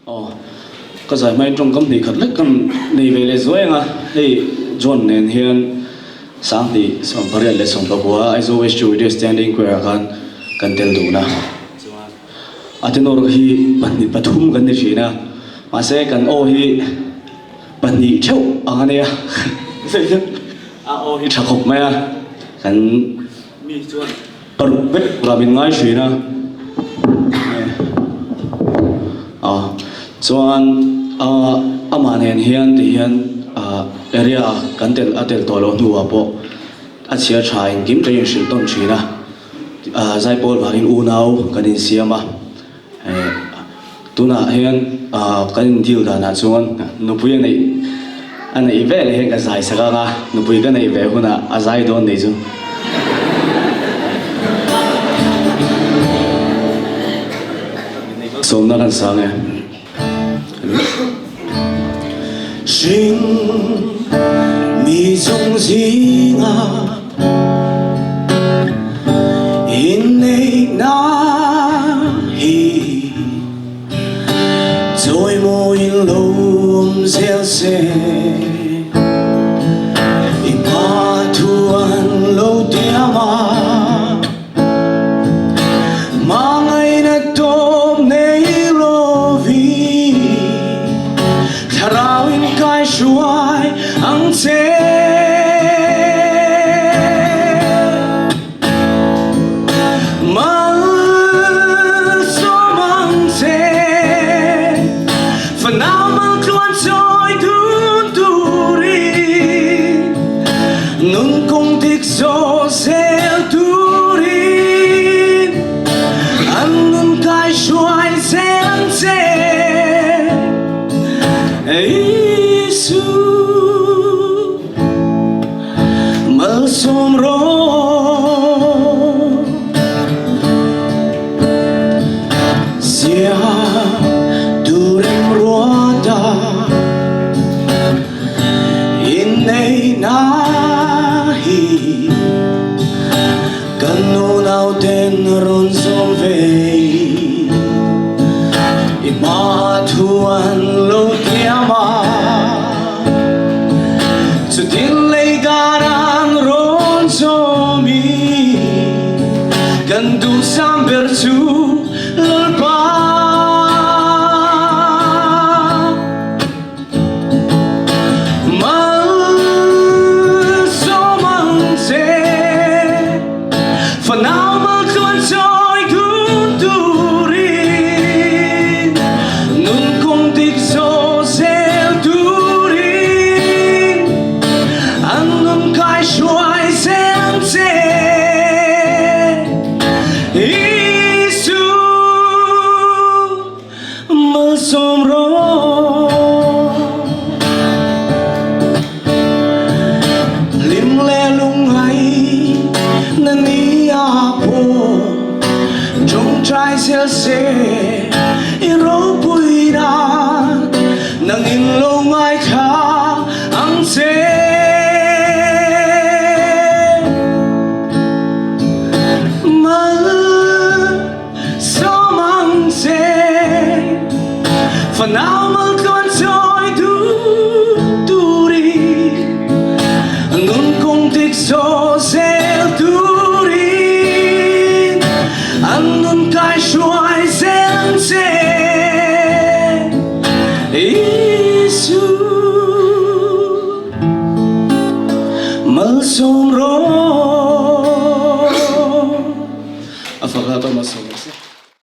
ก็ใจไม่ตรงกับนี่ขัดเล็กกันนี่เวลาสวยงะให้จนเนี่ยเฮียนสังที่ส่งไปเรียนเลยส่งไปบัวไอ้โซเวสจูดิสแตนดิ้งคุยกันเตลดูนะอาทิตย์นรกฮีปันนิปฐุมกันนี่สินะมาเสกันโอฮีปันนิเช่าอันนี้อ่ะเสร็จโอฮีชักหกไหมอ่ะกันมีส่วนปรุเวทเราเป็นง่ายสินะส่วนอามาเนี่ยเฮียนที่เฮียนเอเรียกันเตลตัวเราดูว่าพออาเชียชายกิมจะยังสิต้นชีนะใจปวดว่าอินอูนาวกันอินเสียมาตัวน่ะเฮียนกันดิวดานะส่วนนุบยังในอันนี้เวลเฮียนกันใจสักอ่ะนุบยังกันในเวลคนน่ะอาใจโดนนี่จูสมนักกันสังเง心迷中心啊，因你那里，在无言路消失，一把突然路掉嘛，忙爱那多内罗比。Tarawin kay suway ang te Malsomang te Fanamang tuan so'y tuturin Nun kong tikso sa'y turin Anun kay suway sa'y te Isu Malsomro Sia Durim ruada Inay nahi Kanunaw den ron somvei Imatuan lo tiama Su dinlay garang ron somi Gandu samber su lalpa Mal somang se Fanao mal tuan so'y tuturin Nun kong tikso sa'y turin Anun kay suway sa'y te Isu Malsomro Limle lungay Naniapo Trong trai siya se Iro puira Nang inlong ay ka Ang se Malsomang se Fanao maltuan so'y tuturin Nun kong tikso sa'y turin Anun kay suway sa'y te Isu Malsomro